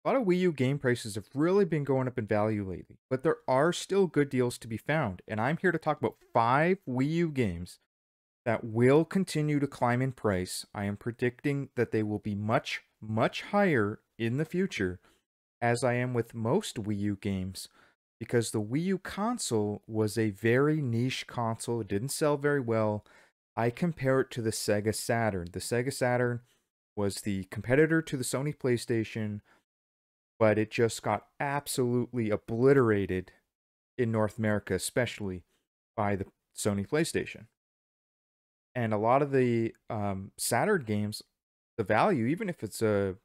A lot of Wii U game prices have really been going up in value lately, but there are still good deals to be found, and I'm here to talk about 5 Wii U games that will continue to climb in price. I am predicting that they will be much, much higher in the future, as I am with most Wii U games, because the Wii U console was a very niche console. It didn't sell very well. I compare it to the Sega Saturn. The Sega Saturn was the competitor to the Sony PlayStation, but it just got absolutely obliterated in North America, especially by the Sony PlayStation. And a lot of the Saturn games, the value, even if it's a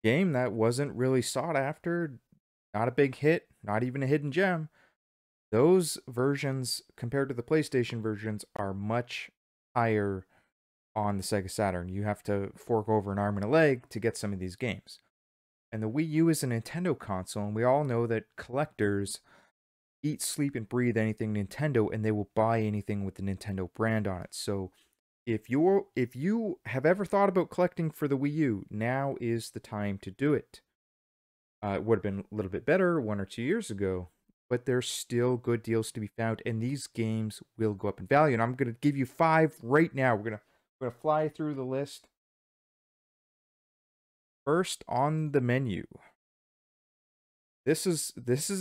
game that wasn't really sought after, not a big hit, not even a hidden gem, those versions compared to the PlayStation versions are much higher on the Sega Saturn. You have to fork over an arm and a leg to get some of these games. And the Wii U is a Nintendo console, and we all know that collectors eat, sleep, and breathe anything Nintendo, and they will buy anything with the Nintendo brand on it. So if you have ever thought about collecting for the Wii U, now is the time to do it. It would have been a little bit better 1 or 2 years ago, but there's still good deals to be found, and these games will go up in value. And I'm going to give you 5 right now. We're gonna fly through the list. First on the menu, this is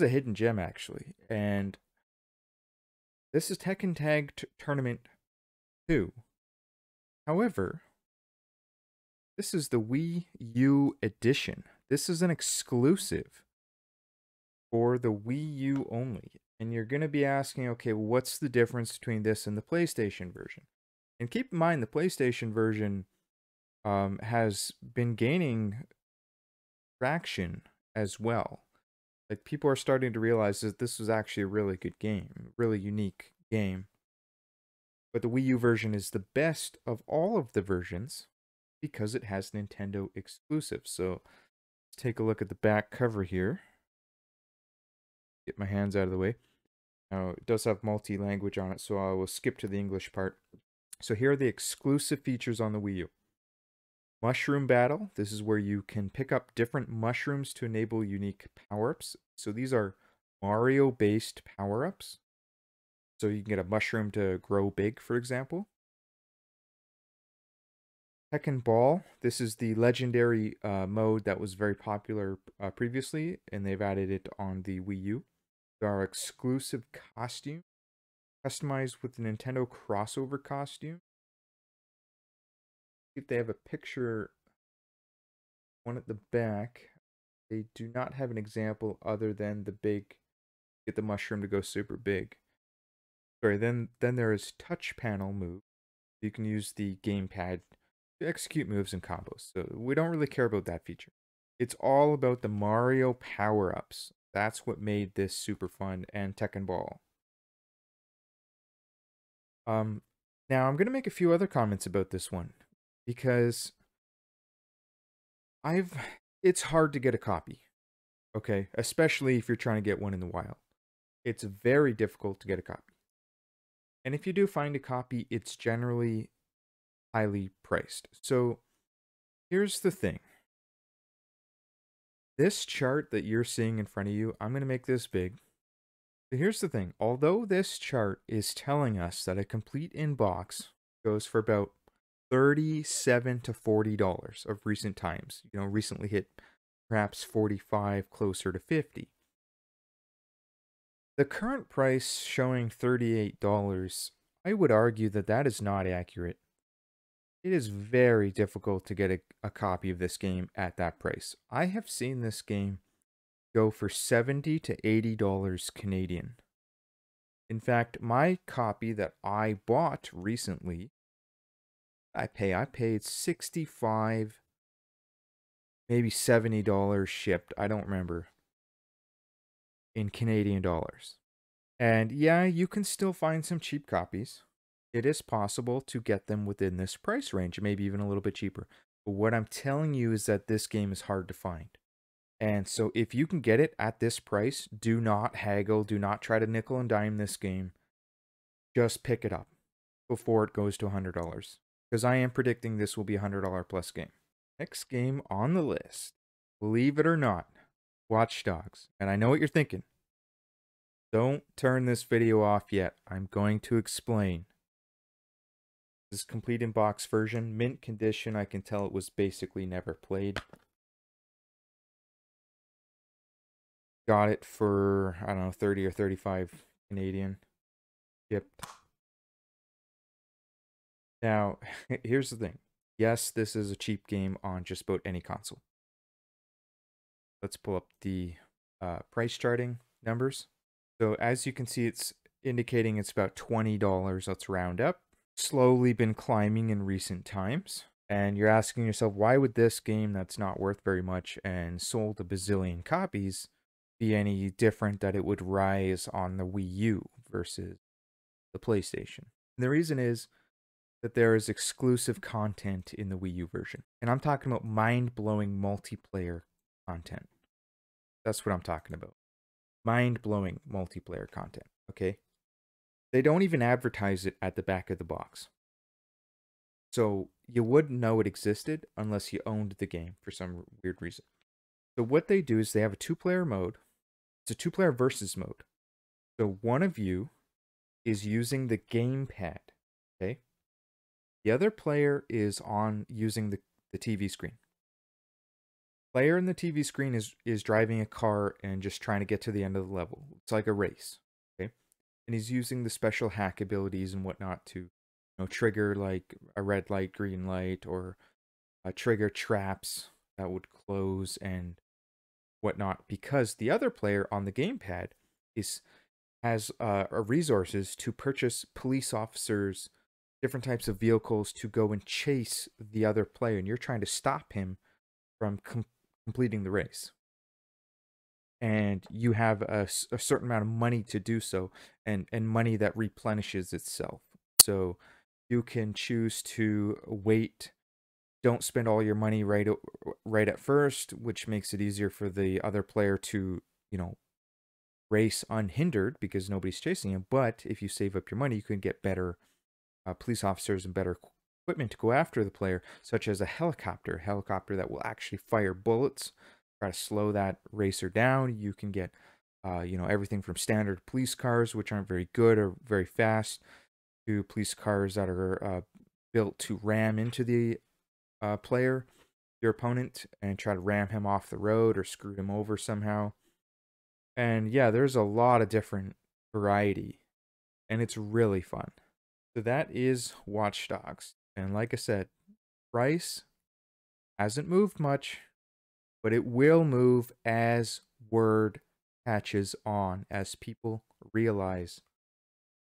a hidden gem actually, and this is Tekken Tag Tournament 2. However, this is the Wii U edition. This is an exclusive for the Wii U only. And you're going to be asking, okay, well, what's the difference between this and the PlayStation version? And keep in mind, the PlayStation version has been gaining traction as well. Like, people are starting to realize that this was actually a really good game, really unique game. But the Wii U version is the best of all of the versions because it has Nintendo exclusives. So let's take a look at the back cover here. Get my hands out of the way. Now, it does have multi-language on it, so I will skip to the English part. So here are the exclusive features on the Wii U. Mushroom Battle. This is where you can pick up different mushrooms to enable unique power-ups. So these are Mario-based power-ups. So you can get a mushroom to grow big, for example. Tekken Ball. This is the legendary mode that was very popular previously, and they've added it on the Wii U. There are exclusive costumes, customized with the Nintendo crossover costume. If they have a picture, one at the back, they do not have an example other than the big, get the mushroom to go super big. Sorry, then there is touch panel move. You can use the gamepad to execute moves and combos. So we don't really care about that feature. It's all about the Mario power-ups. That's what made this super fun, and Tekken Ball. Now I'm gonna make a few other comments about this one because it's hard to get a copy. Okay, especially if you're trying to get one in the wild. It's very difficult to get a copy. And if you do find a copy, it's generally highly priced. So here's the thing. This chart that you're seeing in front of you, I'm going to make this big. So here's the thing. Although this chart is telling us that a complete in-box goes for about $37 to $40 of recent times. You know, recently hit perhaps 45, closer to 50. The current price showing $38, I would argue that that is not accurate. It is very difficult to get a copy of this game at that price. I have seen this game go for $70 to $80 Canadian. In fact, my copy that I bought recently, I paid $65, maybe $70 shipped, I don't remember, in Canadian dollars. And yeah, you can still find some cheap copies. It is possible to get them within this price range, maybe even a little bit cheaper. But what I'm telling you is that this game is hard to find. And so if you can get it at this price, do not haggle, do not try to nickel and dime this game. Just pick it up before it goes to $100. Because I am predicting this will be a $100 plus game. Next game on the list, believe it or not, Watch Dogs. And I know what you're thinking. Don't turn this video off yet. I'm going to explain. This complete in box version, mint condition. I can tell it was basically never played. Got it for, I don't know, 30 or 35 Canadian. Yep. Now, here's the thing. Yes, this is a cheap game on just about any console. Let's pull up the price charting numbers. So as you can see, it's indicating it's about $20. Let's round up. Slowly been climbing in recent times. And you're asking yourself, why would this game that's not worth very much and sold a bazillion copies be any different that it would rise on the Wii U versus the PlayStation? And the reason is that there is exclusive content in the Wii U version. And I'm talking about mind-blowing multiplayer content. That's what I'm talking about. Mind-blowing multiplayer content, okay? They don't even advertise it at the back of the box. So you wouldn't know it existed unless you owned the game for some weird reason. So what they do is they have a two-player mode. It's a two-player versus mode. So one of you is using the gamepad, okay? The other player is using the TV screen. Player in the TV screen is driving a car and just trying to get to the end of the level. It's like a race, okay? And he's using the special hack abilities and whatnot to, trigger like a red light, green light, or trigger traps that would close and whatnot. Because the other player on the gamepad has resources to purchase police officers, different types of vehicles to go and chase the other player, and you're trying to stop him from completing the race. And you have a certain amount of money to do so, and money that replenishes itself. So you can choose to wait. Don't spend all your money right at first, which makes it easier for the other player to, race unhindered because nobody's chasing him. But if you save up your money, you can get better police officers and better equipment to go after the player, such as a helicopter that will actually fire bullets, try to slow that racer down. You can get, everything from standard police cars, which aren't very good or very fast, to police cars that are built to ram into the player, your opponent, and try to ram him off the road or screw him over somehow. And yeah, there's a lot of different variety, and it's really fun. So that is Watch Dogs. And like I said, price hasn't moved much, but it will move as word catches on, as people realize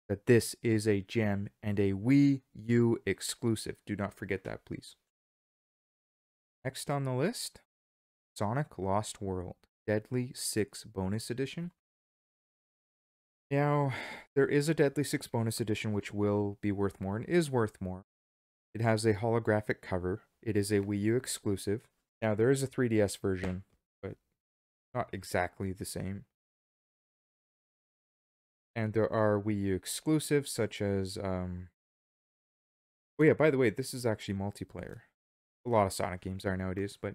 that this is a gem and a Wii U exclusive. Do not forget that, please. Next on the list, Sonic Lost World Deadly 6 Bonus Edition. Now, there is a Deadly 6 Bonus Edition which will be worth more and is worth more. It has a holographic cover. It is a Wii U exclusive. Now, there is a 3DS version, but not exactly the same. And there are Wii U exclusives such as... Oh yeah, by the way, this is actually multiplayer. A lot of Sonic games are nowadays, but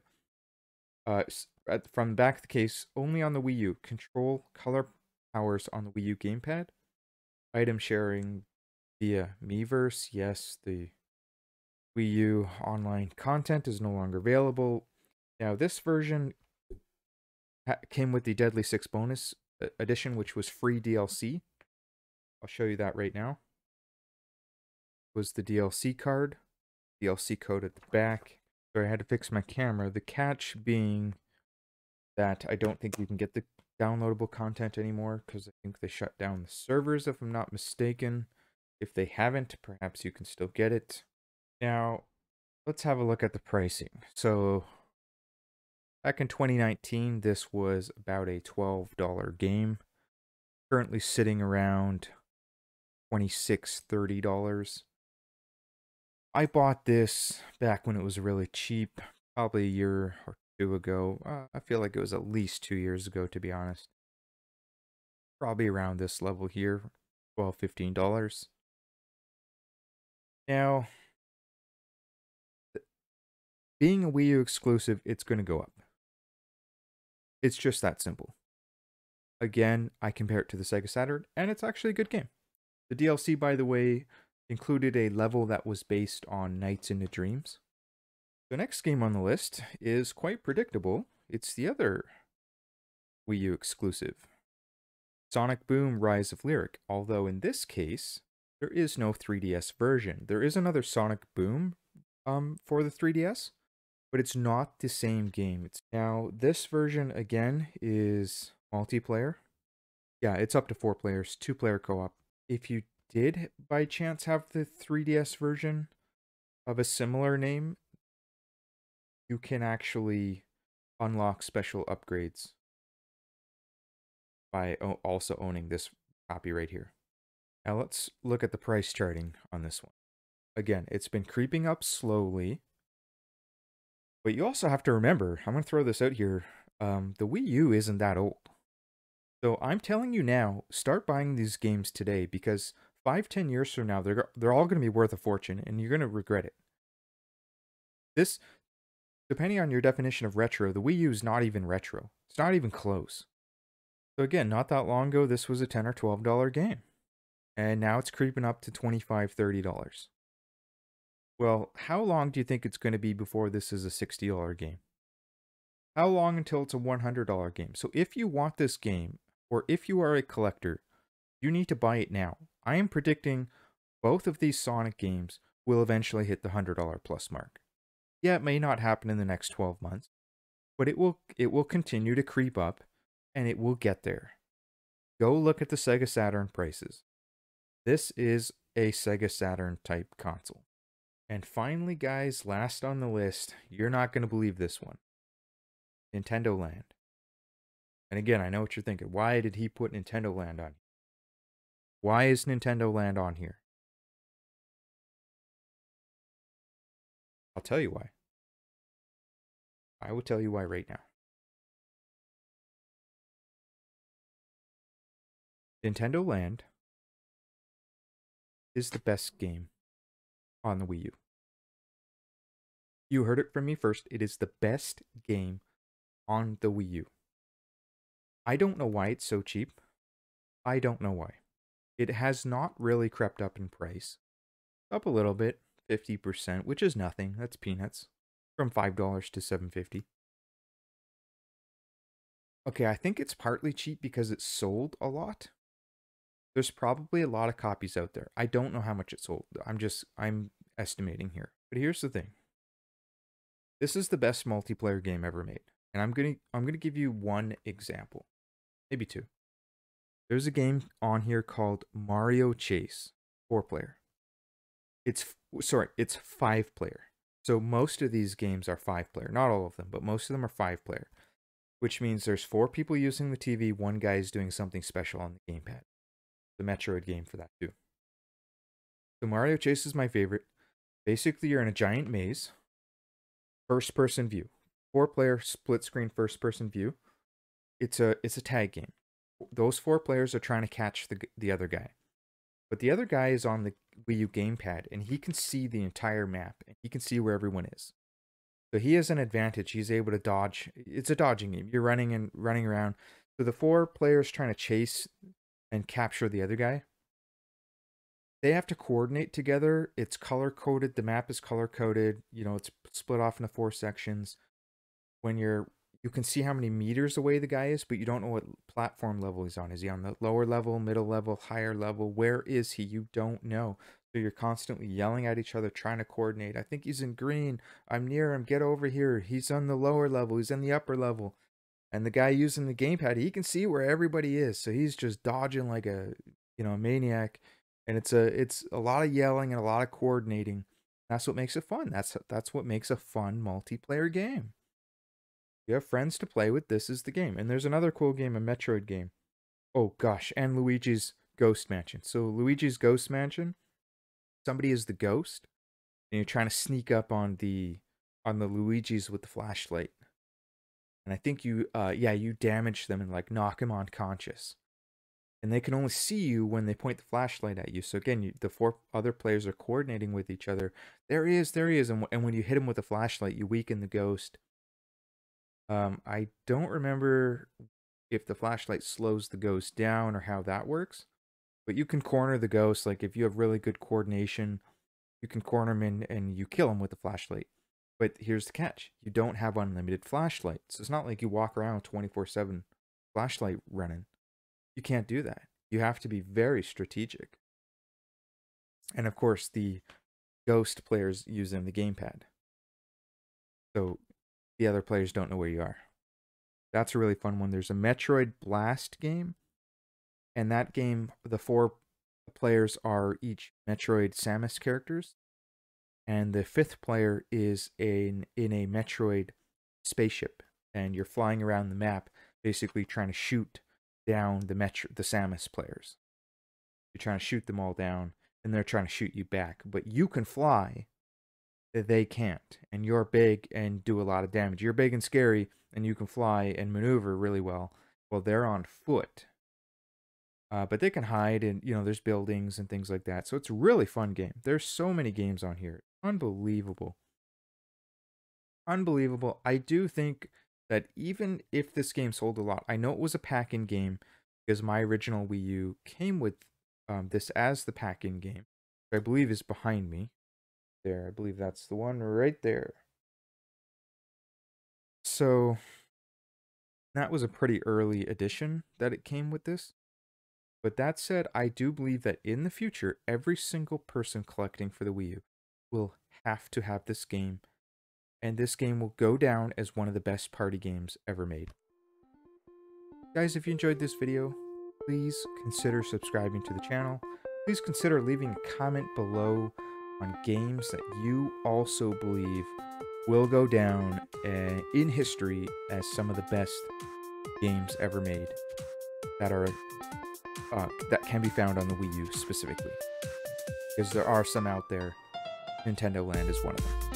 from the back of the case, only on the Wii U. Control color powers on the Wii U gamepad. Item sharing via Miiverse. Yes, the Wii U online content is no longer available. Now, this version came with the Deadly 6 Bonus Edition, which was free DLC. I'll show you that right now. It was the DLC card. DLC code at the back. So I had to fix my camera. The catch being that I don't think you can get the downloadable content anymore because I think they shut down the servers, if I'm not mistaken. If they haven't, perhaps you can still get it. Now, let's have a look at the pricing. So, back in 2019, this was about a $12 game. Currently sitting around $26, $30. I bought this back when it was really cheap, probably a year or two ago. I feel like it was at least 2 years ago, to be honest. Probably around this level here, $12, $15. Now, being a Wii U exclusive, it's going to go up. It's just that simple. Again, I compare it to the Sega Saturn, and it's actually a good game. The DLC, by the way, included a level that was based on Nights into Dreams. The next game on the list is quite predictable. It's the other Wii U exclusive, Sonic Boom Rise of Lyric, although in this case, there is no 3DS version. There is another Sonic Boom for the 3DS, but it's not the same game. Now, this version, again, is multiplayer. Yeah, it's up to 4 players, 2-player co-op. If you did by chance have the 3DS version of a similar name, you can actually unlock special upgrades by also owning this copy right here. Now let's look at the price charting on this one. Again, it's been creeping up slowly, but you also have to remember, I'm going to throw this out here, the Wii U isn't that old. So I'm telling you now, start buying these games today, because 5-10 years from now, they're all going to be worth a fortune, and you're going to regret it. This, depending on your definition of retro, the Wii U is not even retro. It's not even close. So again, not that long ago, this was a $10 or $12 game. And now it's creeping up to $25, $30. Well, how long do you think it's going to be before this is a $60 game? How long until it's a $100 game? So if you want this game, or if you are a collector, you need to buy it now. I am predicting both of these Sonic games will eventually hit the $100 plus mark. Yeah, it may not happen in the next 12 months, but it will continue to creep up, and it will get there. Go look at the Sega Saturn prices. This is a Sega Saturn type console. And finally, guys, last on the list, you're not going to believe this one. Nintendo Land. And again, I know what you're thinking. Why did he put Nintendo Land on? Why is Nintendo Land on here? I'll tell you why. I will tell you why right now. Nintendo Land is the best game on the Wii U. You heard it from me first. It is the best game on the Wii U. I don't know why it's so cheap. I don't know why. It has not really crept up in price. Up a little bit, 50%, which is nothing. That's peanuts. From $5 to $7.50. Okay, I think it's partly cheap because it sold a lot. There's probably a lot of copies out there. I don't know how much it sold. I'm estimating here. But here's the thing. This is the best multiplayer game ever made. And I'm gonna give you one example. Maybe two. There's a game on here called Mario Chase, 4-player. It's 5-player. So most of these games are 5-player. Not all of them, but most of them are 5-player. Which means there's 4 people using the TV, 1 guy is doing something special on the gamepad. The Metroid game for that too. So Mario Chase is my favorite. Basically, you're in a giant maze. First-person view. 4-player split-screen first-person view. It's a tag game. Those 4 players are trying to catch the other guy. But the other guy is on the Wii U gamepad, and he can see the entire map, and he can see where everyone is. So he has an advantage. He's able to dodge. It's a dodging game. You're running around. So the 4 players trying to chase and capture the other guy, they have to coordinate together. It's color-coded. The map is color-coded. You know, it's split off into 4 sections. When you can see how many meters away the guy is, but you don't know what platform level he's on. Is he on the lower level, middle level, higher level? Where is he? You don't know. So you're constantly yelling at each other, trying to coordinate. I think he's in green. I'm near him. Get over here. He's on the lower level. He's in the upper level. And the guy using the gamepad, he can see where everybody is. So he's just dodging like a maniac. And it's a lot of yelling and a lot of coordinating. That's what makes it fun. That's what makes a fun multiplayer game. You have friends to play with, this is the game. And there's another cool game, a Metroid game. Oh gosh, and Luigi's Ghost Mansion. So Luigi's Ghost Mansion, somebody is the ghost, and you're trying to sneak up on the Luigi's with the flashlight. And I think you damage them and like knock them unconscious. And they can only see you when they point the flashlight at you. So again, the 4 other players are coordinating with each other. There he is. And when you hit him with a flashlight, you weaken the ghost. I don't remember if the flashlight slows the ghost down or how that works, but you can corner the ghost. Like if you have really good coordination, you can corner him in and you kill him with the flashlight. But here's the catch. You don't have unlimited flashlight. So it's not like you walk around 24/7 flashlight running. You can't do that. You have to be very strategic. And of course, the ghost players use them the gamepad. So the other players don't know where you are. That's a really fun one. There's a Metroid Blast game. And that game, the 4 players are each Metroid Samus characters. And the 5th player is in a Metroid spaceship. And you're flying around the map, basically trying to shoot down the Samus players. You're trying to shoot them all down, and they're trying to shoot you back. But you can fly, they can't. And you're big and do a lot of damage. You're big and scary, and you can fly and maneuver really well. Well, they're on foot. But they can hide, and there's buildings and things like that. So it's a really fun game. There's so many games on here. Unbelievable. Unbelievable. I do think that even if this game sold a lot, I know it was a pack-in game because my original Wii U came with this as the pack-in game, which I believe is behind me. There, I believe that's the one right there. So that was a pretty early edition that it came with this. But that said, I do believe that in the future, every single person collecting for the Wii U will have to have this game. And this game will go down as one of the best party games ever made. Guys, if you enjoyed this video, please consider subscribing to the channel. Please consider leaving a comment below on games that you also believe will go down in history as some of the best games ever made that can be found on the Wii U specifically. Because there are some out there. Nintendo Land is one of them.